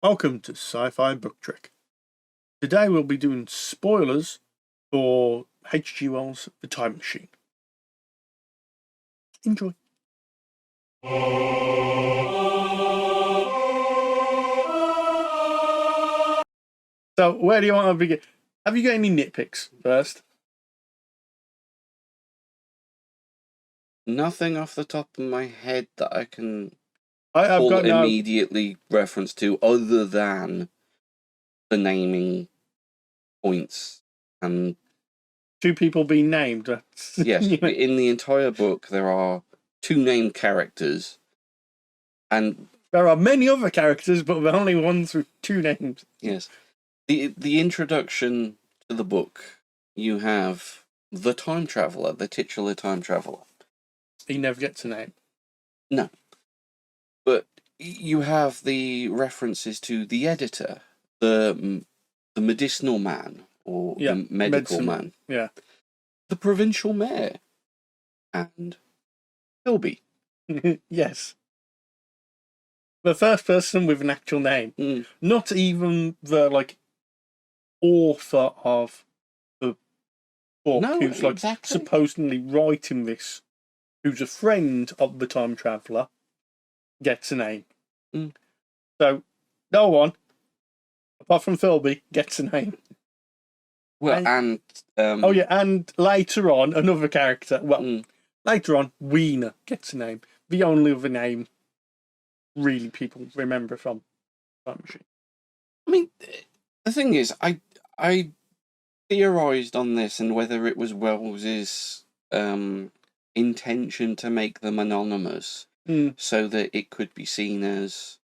Welcome to Sci-Fi Book Trek. Today we'll be doing spoilers for H.G. Wells' The Time Machine. Enjoy. So, where do you want to begin? Have you got any nitpicks first? Nothing off the top of my head that I can I've pull got no. immediately reference to, other than the naming points. And Two people being named. yes, in the entire book there are two named characters, and there are many other characters, but the only ones with two names. yes, the introduction to the book, you have the time traveler, the titular time traveler. He never gets a name. No, but you have the references to the editor, the medicinal man, or the medical man, the provincial mayor, and Philby. Yes. The first person with an actual name. Not even the, author of the book, who's, supposedly writing this, who's a friend of the time traveller, gets a name. So, no one, apart from Philby, gets a name. Well, and and later on, another character, later on, Wiener gets a name. The only other name really people remember from Time Machine. I mean, the thing is, I theorised on this and whether it was Wells's intention to make them anonymous, so that it could be seen as,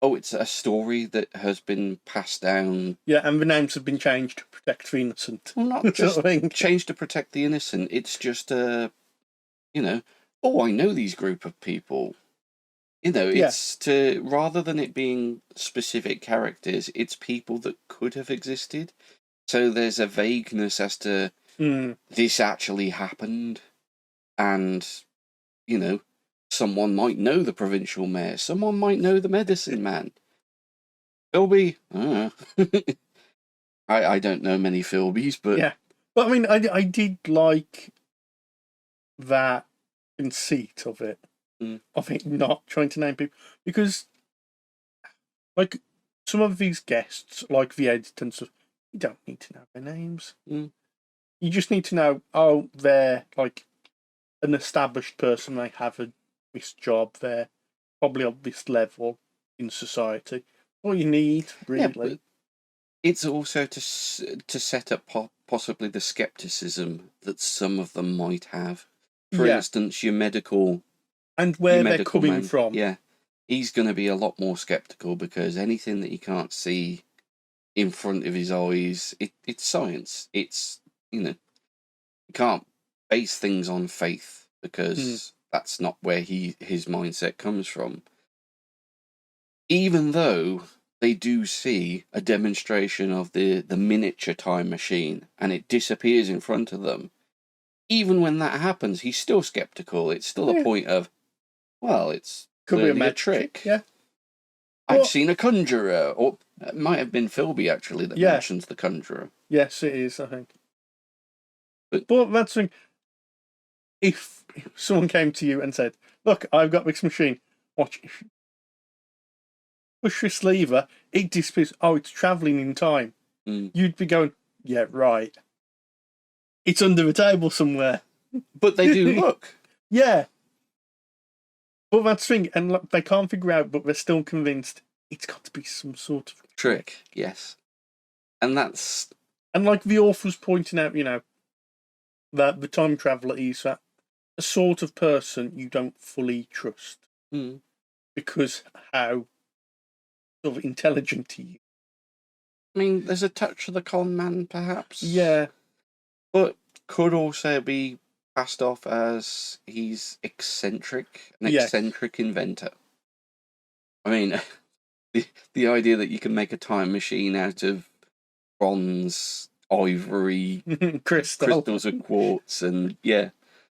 it's a story that has been passed down. Yeah, and the names have been changed to protect the innocent. Well, not just changed to protect the innocent. It's just I know these group of people. It's to, rather than it being specific characters, it's people that could have existed. So there's a vagueness as to this actually happened, and someone might know the provincial mayor, someone might know the medicine man. Philby, I don't know many Philbys, but yeah. But I mean, I did like that conceit of it. Of it not trying to name people, because some of these guests, like the editor and stuff, you don't need to know their names. You just need to know, they're an established person, they have this job, they're probably on this level in society. All you need, really. Yeah, but it's also to set up possibly the skepticism that some of them might have. For instance, your medical... And where they're coming from. Yeah, he's going to be a lot more skeptical, because anything that he can't see in front of his eyes, it's science. It's, you can't base things on faith, because that's not where his mindset comes from. Even though they do see a demonstration of the miniature time machine and it disappears in front of them, even when that happens, he's still skeptical. It's still a point of, it's could be a trick. Yeah, I've seen a conjurer, or it might have been Philby actually that mentions the conjurer. Yes, it is, I think. But that's the thing. If someone came to you and said, "Look, I've got this machine. Watch. Push this lever, it disappears. Oh, it's travelling in time." You'd be going, "Yeah, right. It's under the table somewhere." But they do look. Yeah. But that's the thing, and they can't figure out, but they're still convinced it's got to be some sort of trick. Yes. And that's... And the author's pointing out, that the time traveller is a sort of person you don't fully trust. Because how sort of intelligent he is. I mean, there's a touch of the con man, perhaps. Yeah. But could also be passed off as he's eccentric, eccentric inventor. I mean, the idea that you can make a time machine out of bronze, ivory, crystals and quartz, and yeah,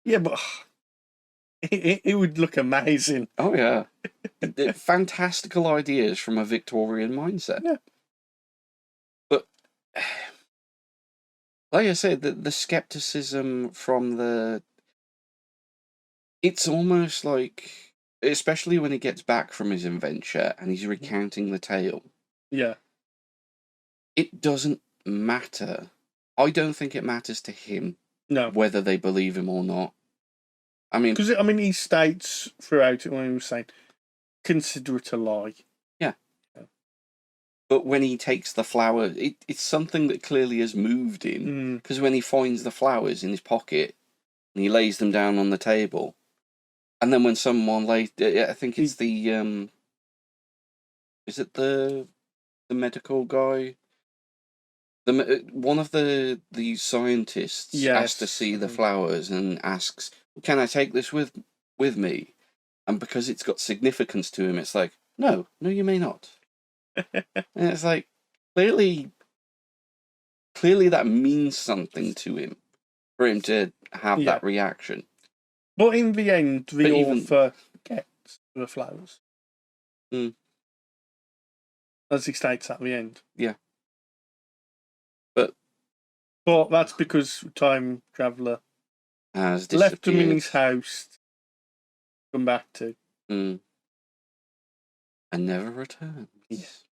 but It would look amazing. Oh, yeah. Fantastical ideas from a Victorian mindset. Yeah. But, like I said, the skepticism from the... It's almost like, especially when he gets back from his adventure and he's recounting the tale. Yeah. It doesn't matter. I don't think it matters to him whether they believe him or not. I mean... Because, he states throughout it when he was saying, consider it a lie. Yeah. But when he takes the flower, it's something that clearly has moved him. Because when he finds the flowers in his pocket and he lays them down on the table, and then when someone lays, I think it's the is it the medical guy? One of the scientists has to see the flowers and asks, "Can I take this with me?" And because it's got significance to him, it's like, "No, you may not." And it's like, clearly that means something to him for him to have that reaction. But in the end, the author gets the flowers. As he states at the end. Yeah. But that's because Time Traveller has left him in his house to come back to. And never returns. Yes.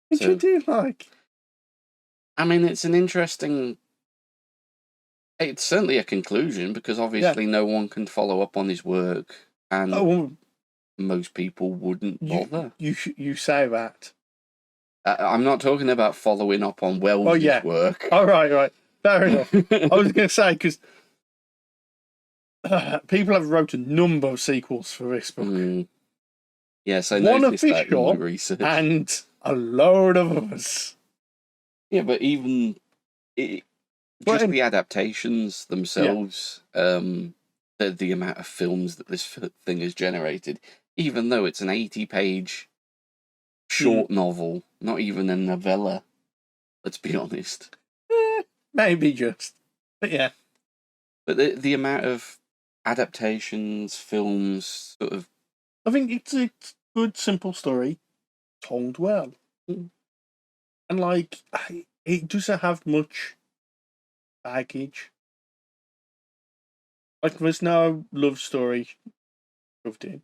Which I do like. I mean, it's an interesting... It's certainly a conclusion, because obviously no one can follow up on his work, and most people wouldn't bother. You say that. I'm not talking about following up on Wells' work. Oh, right. Fair enough. I was going to say, because people have wrote a number of sequels for this book. Yes, I One noticed that in my official research. And a load of others. Yeah, but even... just the adaptations themselves, the amount of films that this thing has generated, even though it's an 80-page short novel, not even a novella, let's be honest. Maybe just. But yeah. But the amount of adaptations, films, sort of... I think it's a good, simple story, told well. And, like, it doesn't have much baggage. Like, there's no love story shoved in.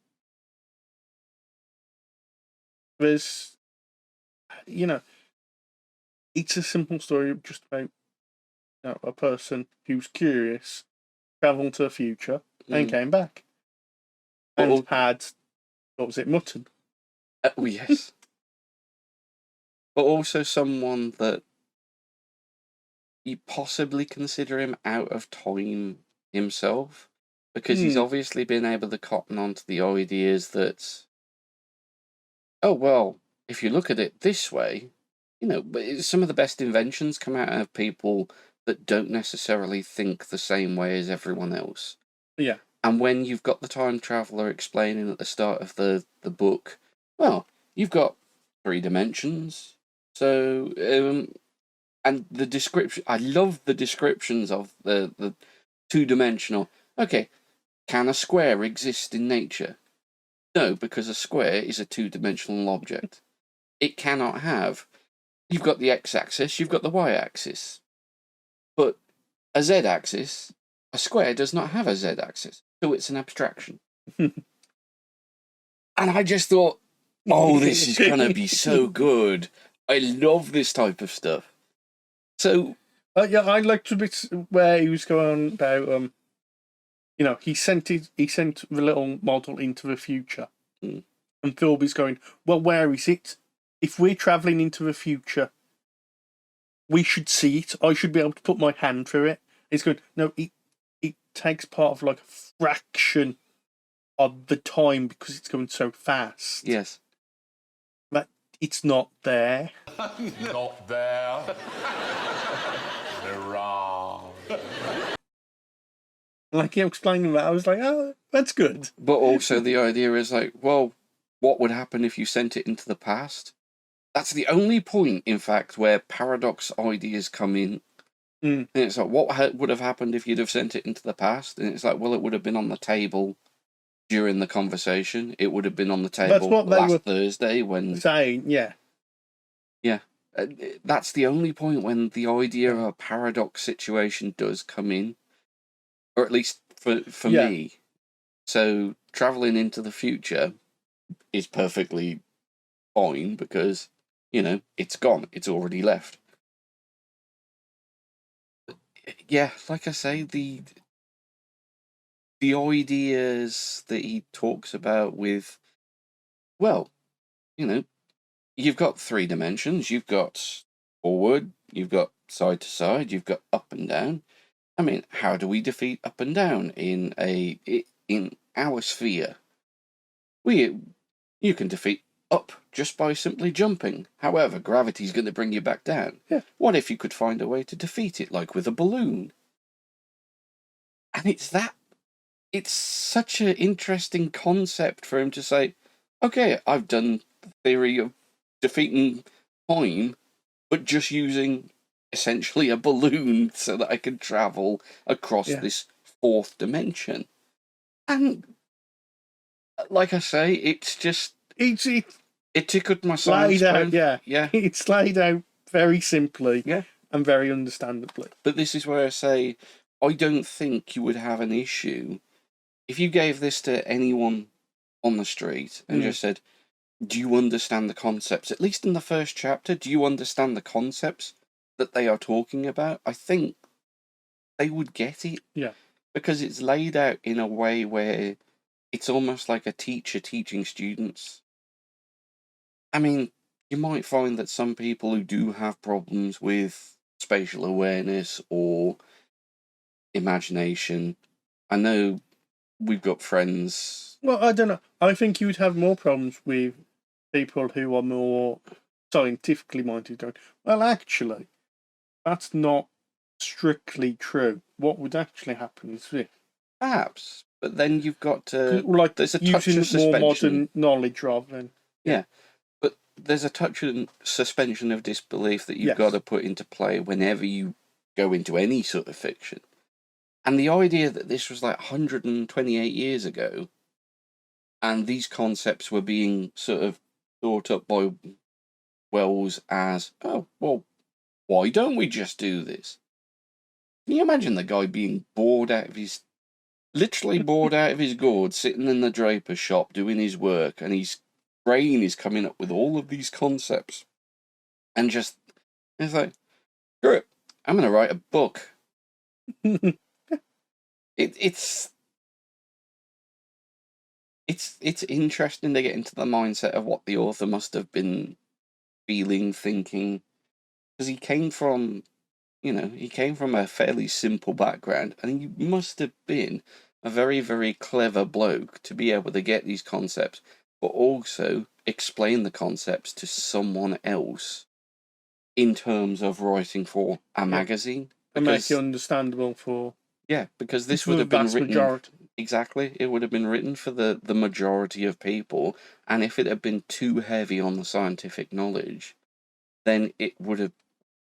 There's, it's a simple story just about a person who's curious, travelled to the future, and came back. And had, what was it, mutton? Oh, yes. But also someone that you possibly consider him out of time himself, because he's obviously been able to cotton onto the ideas that, oh, well, if you look at it this way, some of the best inventions come out of people that don't necessarily think the same way as everyone else. Yeah. And when you've got the time traveller explaining at the start of the book, well, you've got 3 dimensions, so... and the description, I love the descriptions of the 2-dimensional. Okay, can a square exist in nature? No, because a square is a 2-dimensional object. It cannot have. You've got the x-axis, you've got the y-axis. But a z-axis, a square does not have a z-axis, so it's an abstraction. And I just thought, oh, this is going to be so good. I love this type of stuff. So, I liked a bit where he was going about, he sent the little model into the future, and Philby's going, well, where is it? If we're travelling into the future, we should see it. I should be able to put my hand through it. He's going, no, it takes part of like a fraction of the time because it's going so fast. Yes. But it's not there. Not there. They're wrong. Like him explaining that, I was like, oh, that's good. But also the idea is like, well, what would happen if you sent it into the past? That's the only point, in fact, where paradox ideas come in. And it's like, what would have happened if you'd have sent it into the past? And it's like, well, it would have been on the table during the conversation. It would have been on the table what they were Thursday when saying, yeah. Yeah. That's the only point when the idea of a paradox situation does come in. Or at least for me. So travelling into the future is perfectly fine because, it's gone. It's already left. Yeah, like I say, the ideas that he talks about with, well, you've got 3 dimensions. You've got forward, you've got side to side, you've got up and down. I mean, how do we defeat up and down in our sphere? You can defeat up just by simply jumping. However, gravity's going to bring you back down. Yeah. What if you could find a way to defeat it, like with a balloon? And it's such an interesting concept for him to say, okay, I've done the theory of defeating time, but just using essentially a balloon so that I can travel across this 4th dimension. And like I say, it's just it tickled my science brain. Yeah. It's laid out very simply, yeah, and very understandably. But this is where I say I don't think you would have an issue if you gave this to anyone on the street and just said, "Do you understand the concepts? At least in the first chapter, do you understand the concepts that they are talking about?" I think they would get it. Yeah. Because it's laid out in a way where it's almost like a teacher teaching students. I mean, you might find that some people who do have problems with spatial awareness or imagination, I know we've got friends. Well, I don't know. I think you'd have more problems with people who are more scientifically minded. Well, actually, that's not strictly true. What would actually happen is this. Perhaps, but then you've got to there's a touch using of suspension. more modern knowledge rather than but there's a touch of suspension of disbelief that you've got to put into play whenever you go into any sort of fiction. And the idea that this was like 128 years ago, and these concepts were being sort of thought up by Wells as, oh, well, why don't we just do this? Can you imagine the guy being literally bored out of his gourd, sitting in the draper's shop doing his work, and his brain is coming up with all of these concepts. And it's like, screw it, I'm going to write a book. It's interesting to get into the mindset of what the author must have been feeling, thinking, because he came from a fairly simple background, and he must have been a very, very clever bloke to be able to get these concepts, but also explain the concepts to someone else in terms of writing for a magazine. And make it understandable for... Yeah, because this would have been written... majority. Exactly. It would have been written for the majority of people, and if it had been too heavy on the scientific knowledge, then it would have...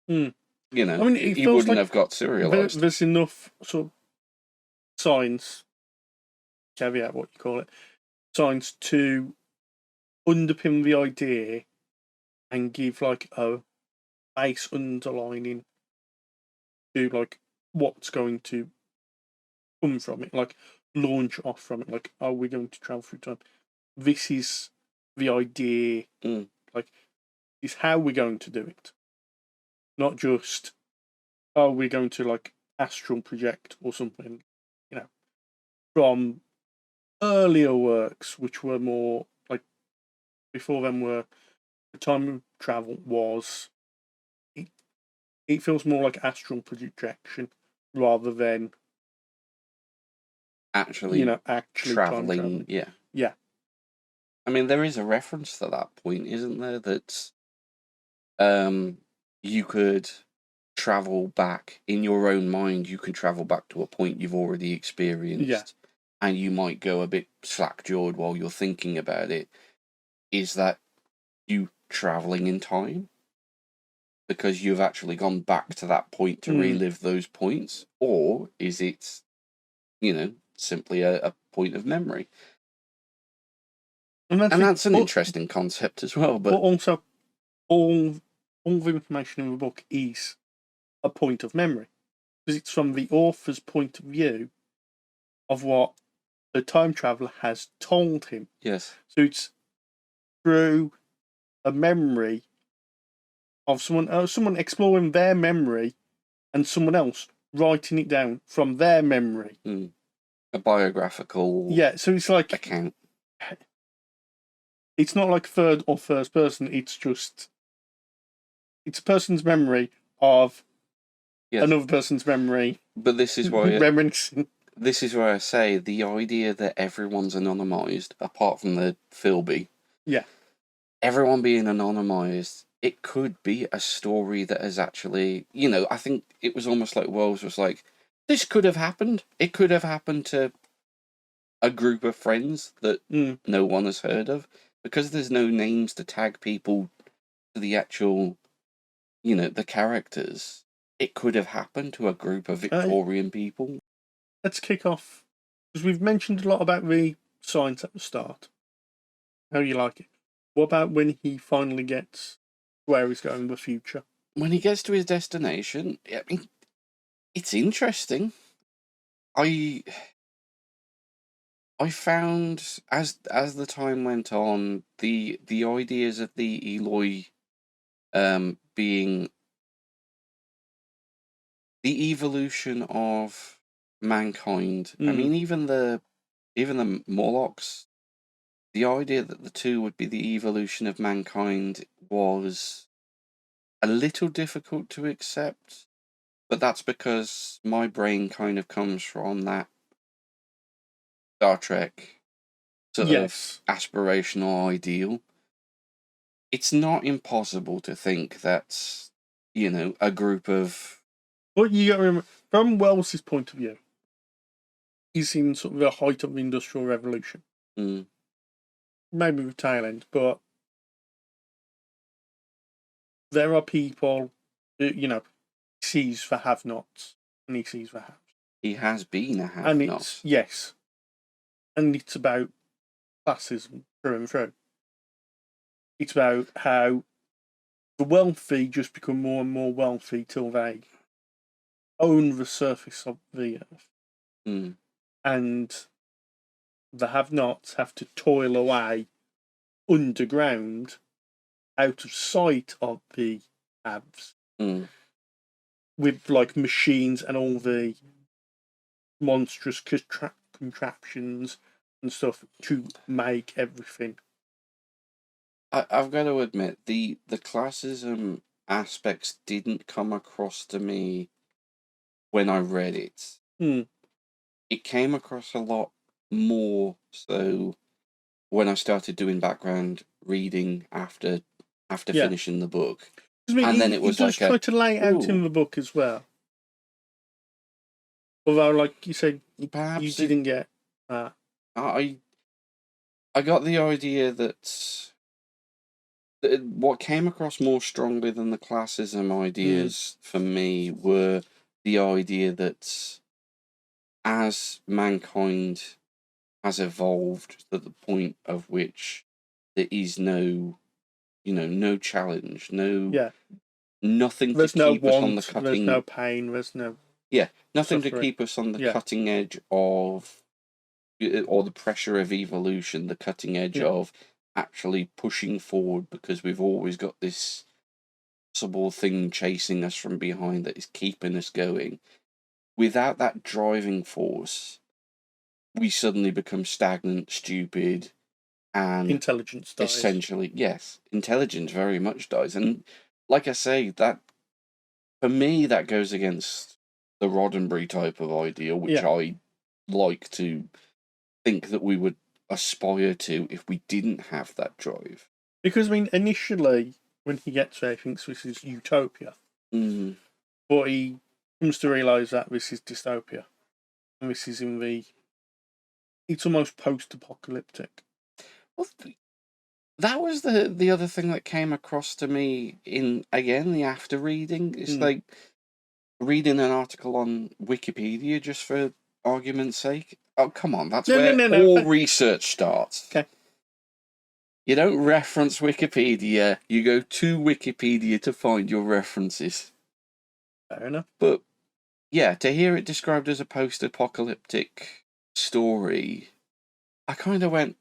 I mean, he wouldn't have got serialised. There's enough sort of science, caveat what you call it, science to underpin the idea and give like a base underlining to like what's going to come from it, like launch off from it, like, are we going to travel through time? This is the idea, like, is how we're going to do it. Not just, are we going to like astral project or something, from earlier works, which were more like, before them were, the time of travel was, it feels more like astral projection rather than actually traveling. Yeah. I mean, there is a reference to that point, isn't there? That you could travel back in your own mind. You can travel back to a point you've already experienced, and you might go a bit slack-jawed while you're thinking about it. Is that you traveling in time? because you've actually gone back to that point to relive those points? Or is it, simply a point of memory? And that's an interesting concept as well. But also, all the information in the book is a point of memory, because it's from the author's point of view of what the time traveler has told him. Yes. So it's through a memory of someone exploring their memory, and someone else writing it down from their memory. A biographical so it's like account. It's not like third or first person, it's a person's memory of another person's memory. But this is why reminiscing. This is where I say the idea that everyone's anonymised, apart from the Philby. Yeah. Everyone being anonymised, it could be a story that has actually, I think it was almost like Wells was like, this could have happened. It could have happened to a group of friends that no one has heard of. Because there's no names to tag people to the actual, the characters. It could have happened to a group of Victorian people. Let's kick off, because we've mentioned a lot about the science at the start. How you like it. What about when he finally gets where he's going in the future? When he gets to his destination, I mean, it's interesting. I found as the time went on, the ideas of the Eloi being the evolution of mankind. I mean, even the Morlocks, the idea that the two would be the evolution of mankind was a little difficult to accept, but that's because my brain kind of comes from that Star Trek sort of aspirational ideal. It's not impossible to think that, a group of... But you got to remember, from Wells' point of view, he's in sort of the height of the Industrial Revolution. Maybe the tail end, but there are people who, sees the have-nots, and he sees the haves. He has been a have-not. Yes. And it's about classism through and through. It's about how the wealthy just become more and more wealthy till they own the surface of the earth. And the have-nots have to toil away underground, out of sight of the haves, with like machines and all the monstrous contraptions and stuff to make everything. I've got to admit, the classism aspects didn't come across to me when I read it. It came across a lot more so when I started doing background reading after finishing the book. And then it was like try to lay it out in the book as well. Although, like you said, perhaps you didn't get that. I got the idea that what came across more strongly than the classism ideas for me were the idea that as mankind has evolved to the point of which there is no challenge, nothing there's to keep us on the cutting. There's no pain. There's no nothing suffering. To keep us on the cutting edge of, or the pressure of evolution, the cutting edge of actually pushing forward, because we've always got this possible thing chasing us from behind that is keeping us going. Without that driving force, we suddenly become stagnant, stupid, and intelligence dies. Essentially, yes, intelligence very much dies. And like I say, that for me, that goes against the Roddenberry type of idea, which I like to think that we would aspire to if we didn't have that drive. Because, I mean, initially, when he gets there, he thinks this is utopia. But he comes to realise that this is dystopia. And this is it's almost post-apocalyptic. Well, That was the other thing that came across to me in, again, the after reading. It's like reading an article on Wikipedia just for argument's sake. Oh, come on, that's where all research starts. Okay. You don't reference Wikipedia, you go to Wikipedia to find your references. Fair enough. But, yeah, to hear it described as a post-apocalyptic story, I kind of went,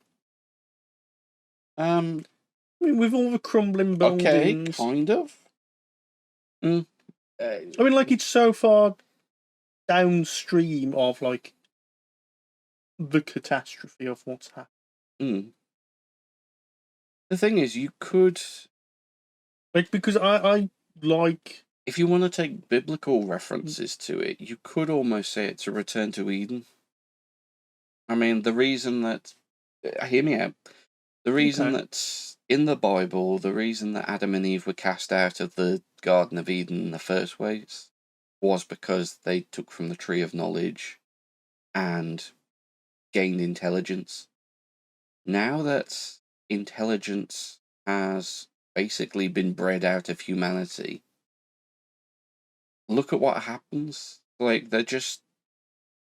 I mean, with all the crumbling okay, buildings. kind of. I mean, like, it's so far downstream of, like, the catastrophe of what's happened. The thing is, you could... Like, because I like... If you want to take biblical references to it, you could almost say it's a return to Eden. I mean, the reason that... hear me out. The reason that in the Bible, the reason that Adam and Eve were cast out of the Garden of Eden in the first place was because they took from the tree of knowledge and gained intelligence. Now that intelligence has basically been bred out of humanity, look at what happens. Like, they're just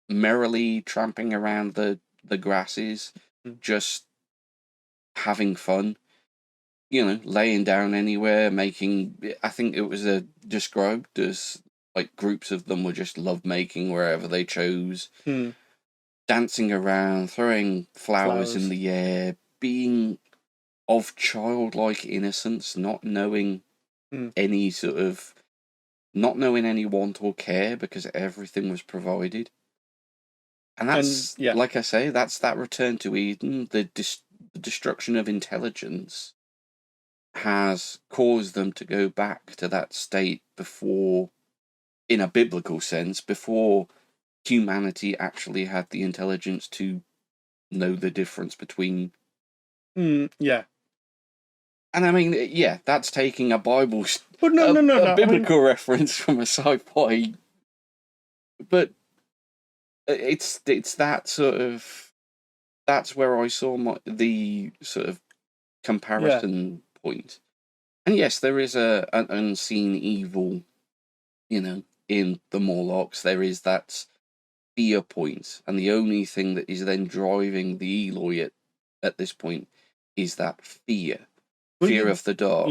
merrily tramping around the grasses, just having fun. You know, laying down anywhere, making... I think it was described as, like, groups of them were just love-making wherever they chose. Dancing around, throwing flowers in the air, being of childlike innocence, not knowing any sort of... not knowing any want or care because everything was provided. And that's, like I say, that's that return to Eden. The destruction of intelligence has caused them to go back to that state before, in a biblical sense, before humanity actually had the intelligence to know the difference between... yeah. And I mean, yeah, that's taking a Bible... But no. a biblical reference from a sci-fi... But it's that sort of... That's where I saw the sort of comparison point. And yes, there is an unseen evil, you know, in the Morlocks. There is that fear point, and the only thing that is then driving the Eloy at this point is that fear. Fear of the dark.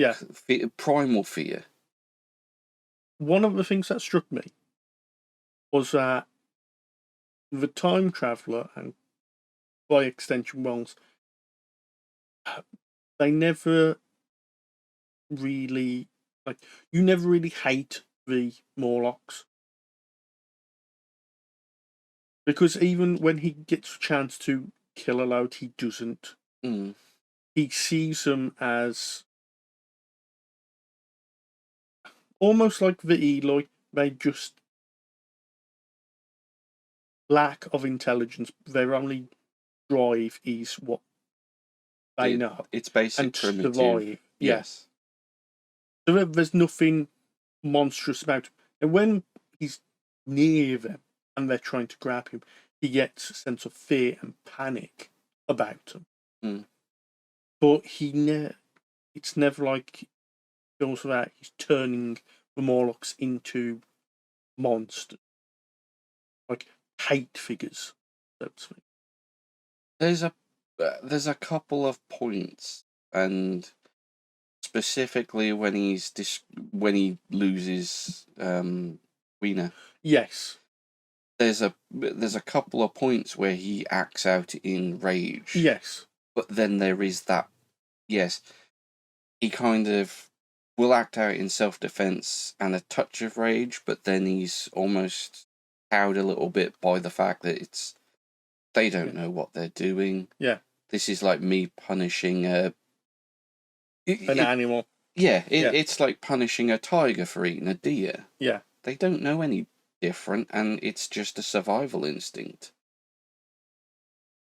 Primal fear. One of the things that struck me was that the time traveller, and by extension Wells, they never really... like, you never really hate the Morlocks. Because even when he gets a chance to kill a load, he doesn't. He sees them as almost like the Eloy. They just lack of intelligence. Their only drive is what they know. It's basic and primitive. Survive. Yes. So there's nothing monstrous about him. And when he's near them and they're trying to grab him, he gets a sense of fear and panic about them. But it's never like also that he's turning the Morlocks into monsters, like hate figures, so to speak. There's a couple of points, and specifically when he loses Weena. Yes. There's a couple of points where he acts out in rage. Yes. But then there is that, yes, he kind of will act out in self-defense and a touch of rage, but then he's almost cowed a little bit by the fact that they don't know what they're doing. Yeah. This is like me punishing an animal. Yeah, it's like punishing a tiger for eating a deer. Yeah. They don't know any different, and it's just a survival instinct.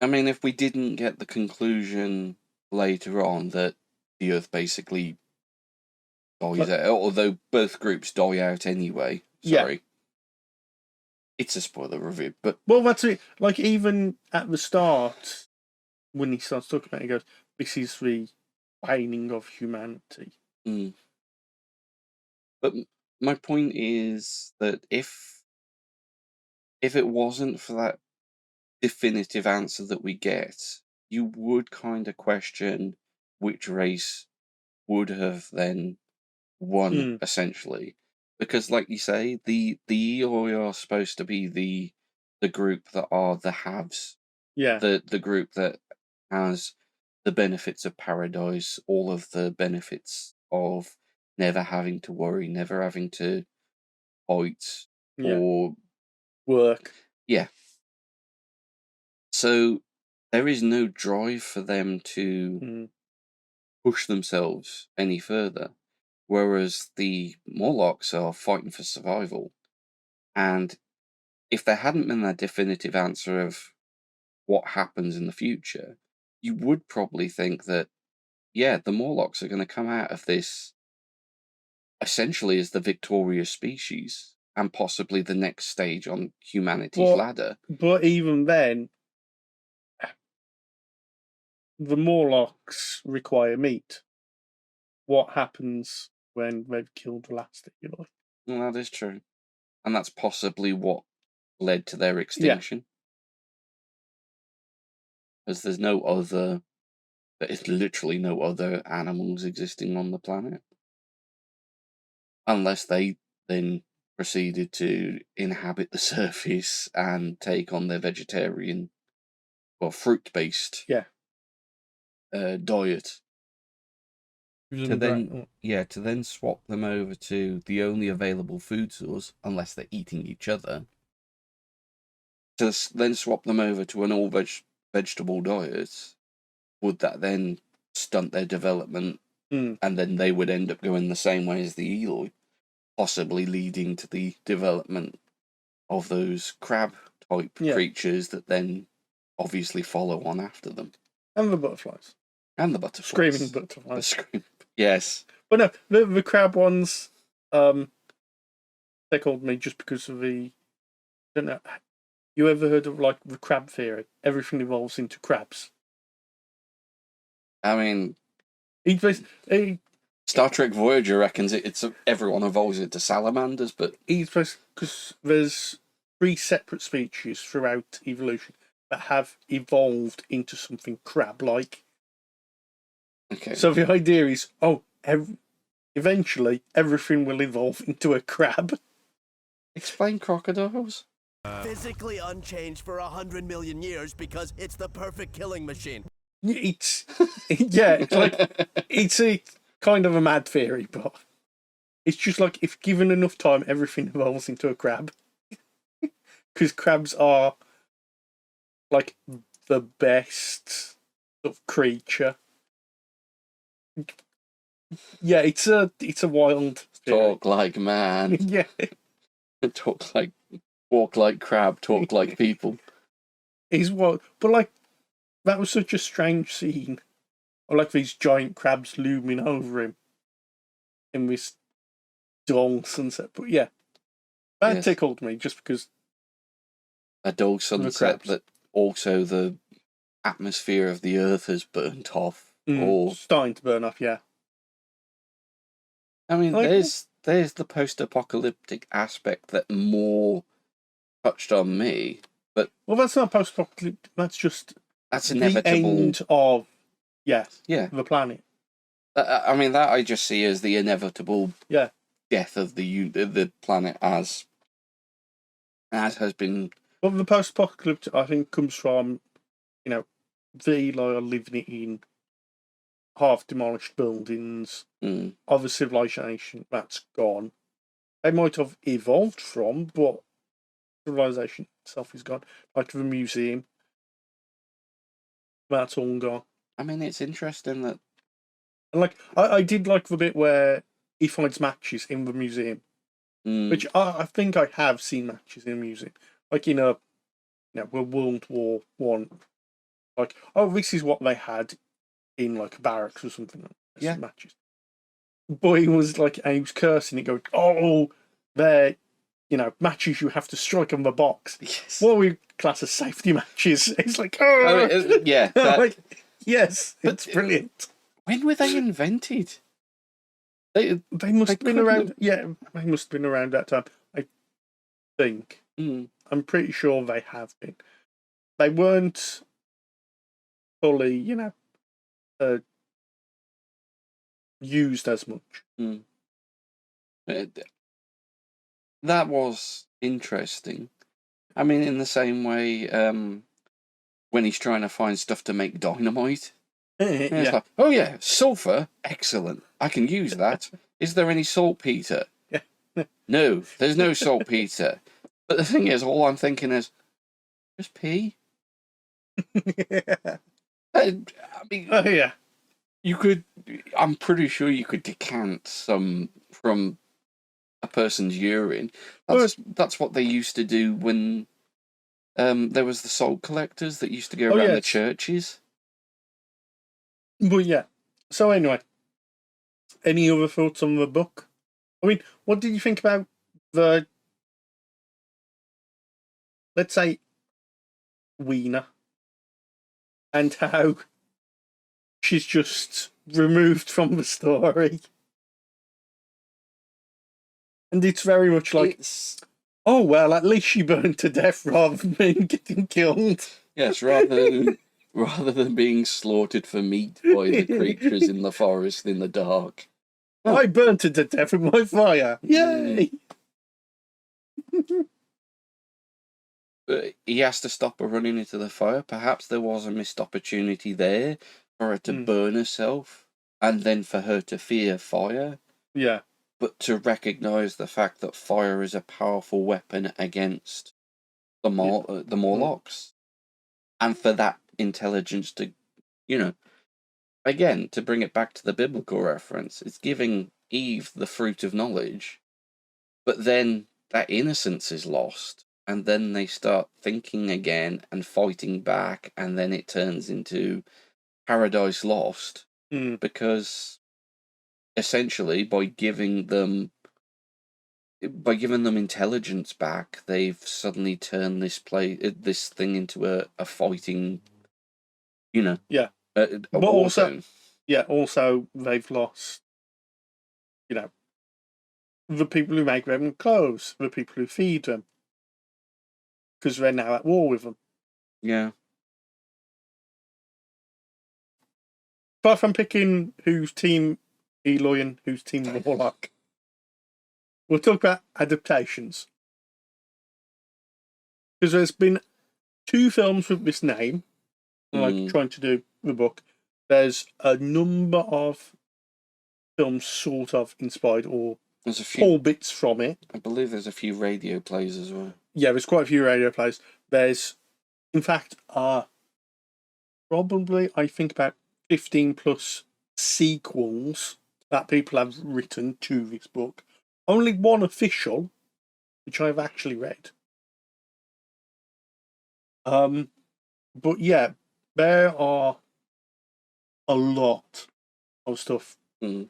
I mean, if we didn't get the conclusion later on that the Earth basically dies out, although both groups die out anyway. Sorry. Yeah. It's a spoiler review, but... Well, that's it. Like, even at the start, when he starts talking about it, he goes, this is the waning of humanity. Mm. But my point is that if it wasn't for that definitive answer that we get, you would kind of question which race would have then won, essentially. Because, like you say, the Eoi are supposed to be the group that are the haves. Yeah. The group that has the benefits of paradise, all of the benefits of never having to worry, never having to fight or work. Yeah. So there is no drive for them to push themselves any further. Whereas the Morlocks are fighting for survival. And if there hadn't been that definitive answer of what happens in the future, you would probably think that, yeah, the Morlocks are going to come out of this essentially as the victorious species and possibly the next stage on humanity's ladder. But even then, the Morlocks require meat. What happens when they've killed the last Eoi? Well, that is true. And that's possibly what led to their extinction. Because there's no other, there is literally no other animals existing on the planet. Unless they then proceeded to inhabit the surface and take on their vegetarian or fruit-based diet. To then swap them over to the only available food source, unless they're eating each other, to then swap them over to an all-vegetable diet, would that then stunt their development, and then they would end up going the same way as the Eoi, possibly leading to the development of those crab-type creatures that then obviously follow on after them. And the butterflies. And the butterflies. Screaming butterflies. Yes. But no, the crab ones, they called me just because of the... I don't know. You ever heard of, like, the crab theory? Everything evolves into crabs. I mean... Star Trek Voyager reckons it's everyone evolves into salamanders, but... Because there's 3 separate species throughout evolution that have evolved into something crab-like. Okay. So the idea is, eventually everything will evolve into a crab. Explain crocodiles. Physically unchanged for 100 million years because it's the perfect killing machine. It's like it's a kind of a mad theory, but it's just like if given enough time, everything evolves into a crab. Because crabs are like the best sort of creature. Yeah, it's a wild theory. Talk like man. Yeah. Walk like crab, talk like people. He's wild. But like that was such a strange scene. I like these giant crabs looming over him in this dull sunset. But yeah. That tickled me just because a dull sunset that also the atmosphere of the earth has burnt off. Or starting to burn off, yeah. I mean, there's the post-apocalyptic aspect that more touched on me, but that's not post-apocalyptic. That's inevitable. The end of the planet. I mean, that I just see as the inevitable death of the planet as has been. Well, the post-apocalyptic, I think, comes from the Eoi are living in half-demolished buildings of a civilization that's gone. They might have evolved from, but civilization itself is gone. Like the museum, that's all gone. I mean, it's interesting that... And like, I did like the bit where he finds matches in the museum, which I think I have seen matches in a museum. Like in World War One. Like, this is what they had in like a barracks or something. Matches. But he was cursing it, going, they're matches you have to strike on the box. Yes. What we class as safety matches. It's like, yeah. yes, it's brilliant. When were they invented? They must have been couldn't around. have- Yeah, they must have been around that time. I think. I'm pretty sure they have been. They weren't fully, used as much. That was interesting. I mean, in the same way, when he's trying to find stuff to make dynamite, it's like, oh yeah, sulfur, excellent. I can use that. Is there any saltpeter? Yeah. No, there's no saltpeter. But the thing is, all I'm thinking is, just pee. I mean, Oh yeah. you could. I'm pretty sure you could decant some from a person's urine. That's what they used to do when there was the salt collectors that used to go around the churches. But yeah. So anyway, any other thoughts on the book? I mean, what did you think about the, let's say, Wiener, and how she's just removed from the story? And it's very much like, oh well, at least she burned to death rather than getting killed. Yes, rather than being slaughtered for meat by the creatures in the forest in the dark. I burnt her to death with my fire. Yay! But he has to stop her running into the fire. Perhaps there was a missed opportunity there for her to burn herself, and then for her to fear fire. Yeah. But to recognise the fact that fire is a powerful weapon against the Morlocks. And for that intelligence to, again, to bring it back to the biblical reference, it's giving Eve the fruit of knowledge, but then that innocence is lost, and then they start thinking again and fighting back, and then it turns into Paradise Lost, because essentially by giving them intelligence back, they've suddenly turned this thing into a fighting, Yeah. a But war also, zone. yeah, also they've lost, the people who make them clothes, the people who feed them, because they're now at war with them. Yeah. Apart from picking whose team Eloy and whose team Warlock, we'll talk about adaptations. Because there's been 2 films with this name, trying to do the book. There's a number of films sort of inspired or There's a few pull bits from it. I believe there's a few radio plays as well. Yeah, there's quite a few radio plays. There's, in fact, probably, I think, about 15 plus sequels that people have written to this book. Only one official, which I've actually read. But yeah, there are a lot of stuff. And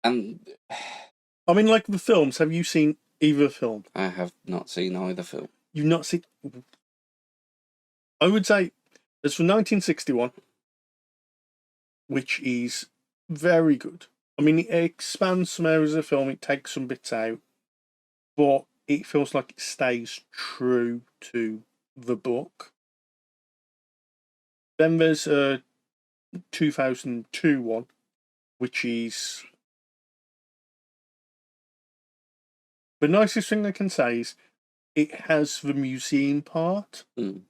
I mean, like the films, have you seen either film? I have not seen either film. You've not seen... I would say it's from 1961, which is very good. I mean, it expands some areas of the film, it takes some bits out, but it feels like it stays true to the book. Then there's a 2002 one, which is... The nicest thing I can say is it has the museum part. And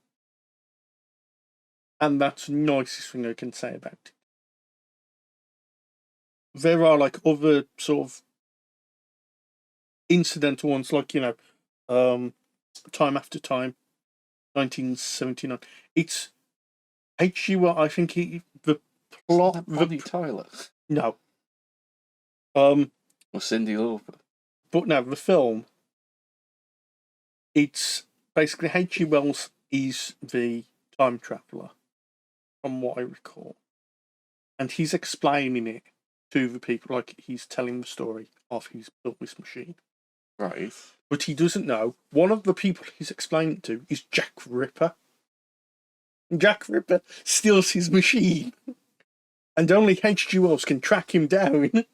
that's the nicest thing I can say about it. There are like other sort of incidental ones, like, Time After Time, 1979. It's H.G. Wells, I think the plot... Bonnie Tyler? No. Or Cyndi Lauper? But no, the film, it's basically H.G. Wells is the time traveller, from what I recall. And he's explaining it to the people, like he's telling the story of who's built this machine. Right. But he doesn't know, one of the people he's explaining it to is Jack Ripper. Jack Ripper steals his machine. and only H.G. Wells can track him down.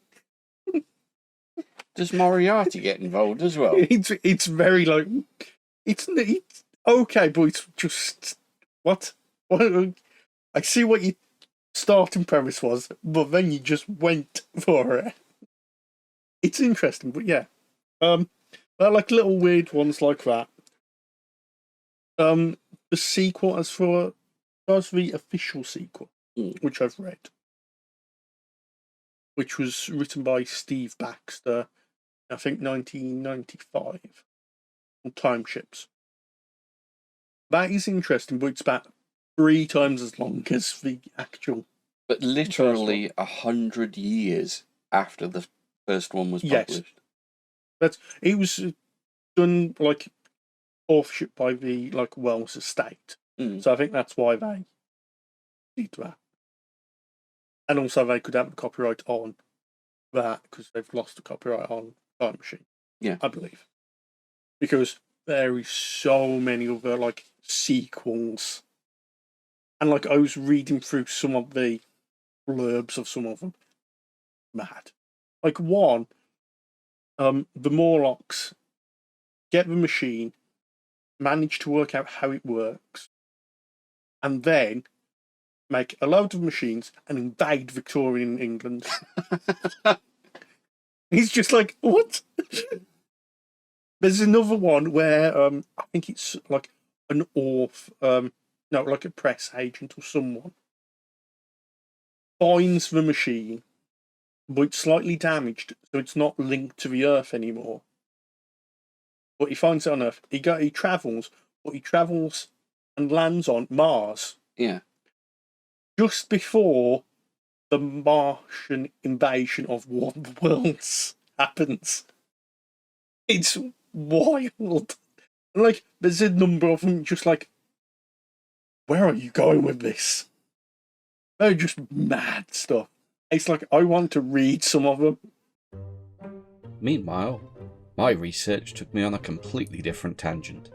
Does Moriarty get involved as well? It's very like it's okay, but it's just what I see what your starting premise was, but then you just went for it. It's interesting, but yeah, I like little weird ones like that. The sequel, as the official sequel, which I've read, which was written by Steve Baxter, I think 1995, on Time Ships. That is interesting, but it's about 3 times as long as the actual. But literally 100 years after the first one was published. Yes. It was done like authorship by the Wells estate. So I think that's why they did that. And also they could have the copyright on that because they've lost the copyright on Time Machine. Yeah. I believe. Because there is so many other sequels. And I was reading through some of the blurbs of some of them. Mad. One, the Morlocks get the machine, manage to work out how it works, and then make a load of machines and invade Victorian England. He's just like, what? There's another one where I think it's an a press agent or someone finds the machine, but it's slightly damaged, so it's not linked to the Earth anymore. But he finds it on Earth. He travels, but he travels and lands on Mars. Yeah. Just before the Martian invasion of one of the worlds happens. It's wild. There's a number of them just where are you going with this? They're just mad stuff. It's I want to read some of them. Meanwhile, my research took me on a completely different tangent.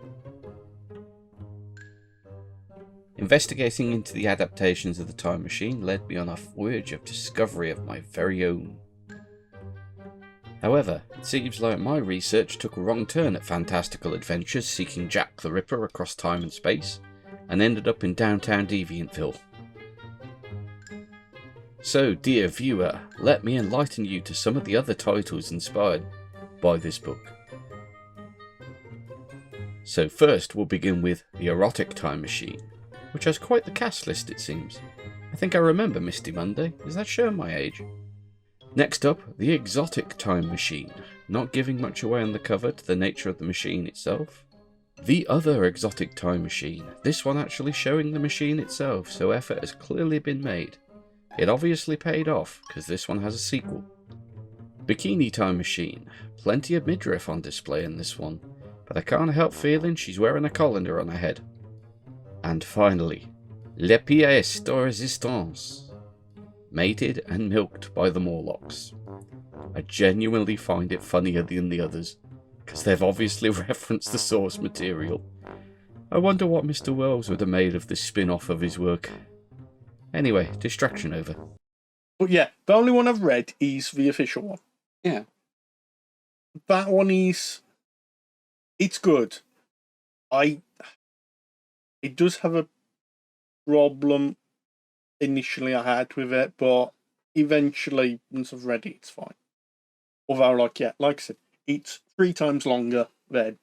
Investigating into the adaptations of the Time Machine led me on a voyage of discovery of my very own. However, it seems like my research took a wrong turn at fantastical adventures seeking Jack the Ripper across time and space, and ended up in downtown Deviantville. So, dear viewer, let me enlighten you to some of the other titles inspired by this book. So first we'll begin with The Erotic Time Machine, which has quite the cast list it seems. I think I remember Misty Monday, is that showing my age? Next up, The Exotic Time Machine, not giving much away on the cover to the nature of the machine itself. The Other Exotic Time Machine, this one actually showing the machine itself, so effort has clearly been made. It obviously paid off, because this one has a sequel. Bikini Time Machine, plenty of midriff on display in this one, but I can't help feeling she's wearing a colander on her head. And finally, Les Pièces de Résistance, mated and milked by the Morlocks. I genuinely find it funnier than the others, because they've obviously referenced the source material. I wonder what Mr. Wells would have made of this spin-off of his work. Anyway, distraction over. But yeah, the only one I've read is the official one. Yeah. That one it's good. It does have a problem initially I had with it, but eventually, once I've read it, it's fine. Although, like I said, it's 3 times longer than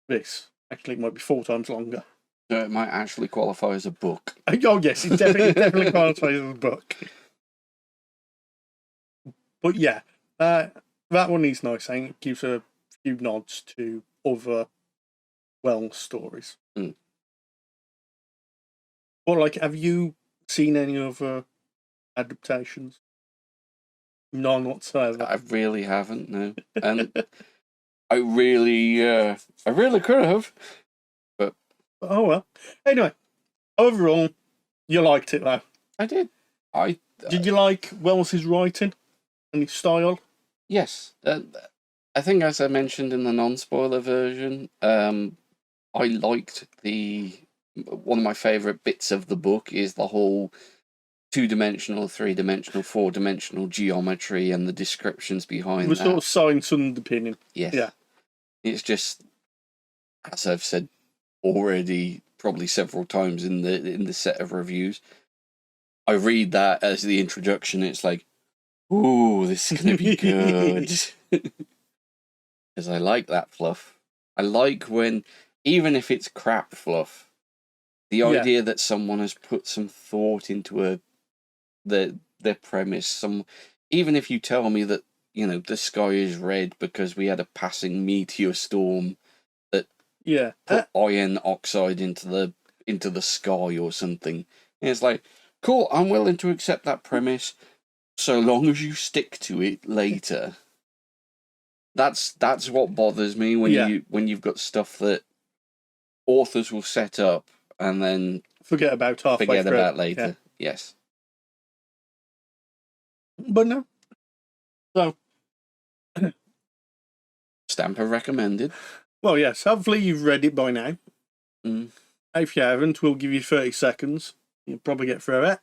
this. Actually, it might be 4 times longer. So it might actually qualify as a book. Oh yes, it definitely qualifies as a book. But yeah, that one is nice. I think it gives a few nods to other Wells stories. But have you seen any other adaptations? None whatsoever. I really haven't, no. And I really could have. But oh well. Anyway, overall, you liked it though. I did. Did you like Wells's writing and his style? Yes. I think, as I mentioned in the non-spoiler version, I liked one of my favourite bits of the book is the whole 2-dimensional, 3-dimensional, 4-dimensional geometry and the descriptions behind The that. sort of science underpinning. Yes. Yeah. It's just, as I've said already, probably several times in the set of reviews, I read that as the introduction. It's like, ooh, this is going to be good. Because I like that fluff. I like when, even if it's crap fluff, the idea that someone has put some thought into their premise. Even if you tell me that, you know, the sky is red because we had a passing meteor storm that put iron oxide into the sky or something. And it's like, cool, I'm willing to accept that premise so long as you stick to it later. That's what bothers me when you've got stuff that authors will set up and then forget about halfway through. Later. Yeah. Yes. But no. So Stamper recommended. Well, yes, hopefully you've read it by now. If you haven't, we'll give you 30 seconds. You'll probably get through it.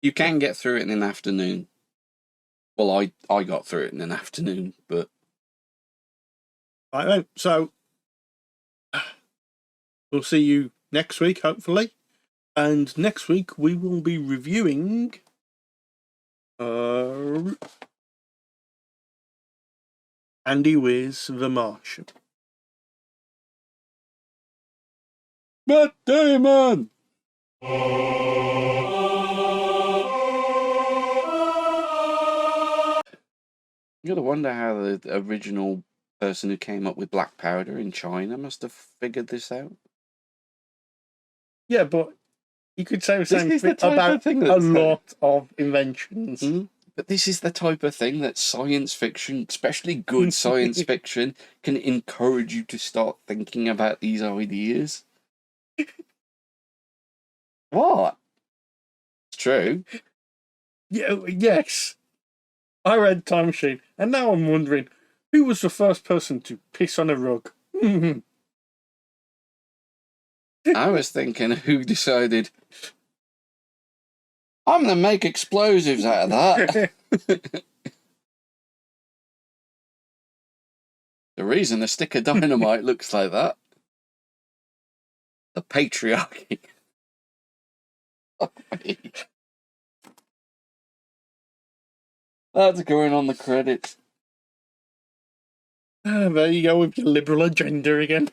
You can get through it in an afternoon. Well, I got through it in an afternoon, but... Right then, so we'll see you next week, hopefully. And next week we will be reviewing... Andy Weir's The Martian. Matt Damon! You gotta wonder how the original person who came up with black powder in China must have figured this out. Yeah, but you could say the same This is the thing type about of thing a that's lot of inventions. But this is the type of thing that science fiction, especially good science fiction, can encourage you to start thinking about these ideas. What? It's true. Yeah, yes. I read Time Machine, and now I'm wondering, who was the first person to piss on a rug? I was thinking, who decided, I'm going to make explosives out of that. The reason a stick of dynamite looks like that. The patriarchy. That's going on the credits. There you go with your liberal agenda again.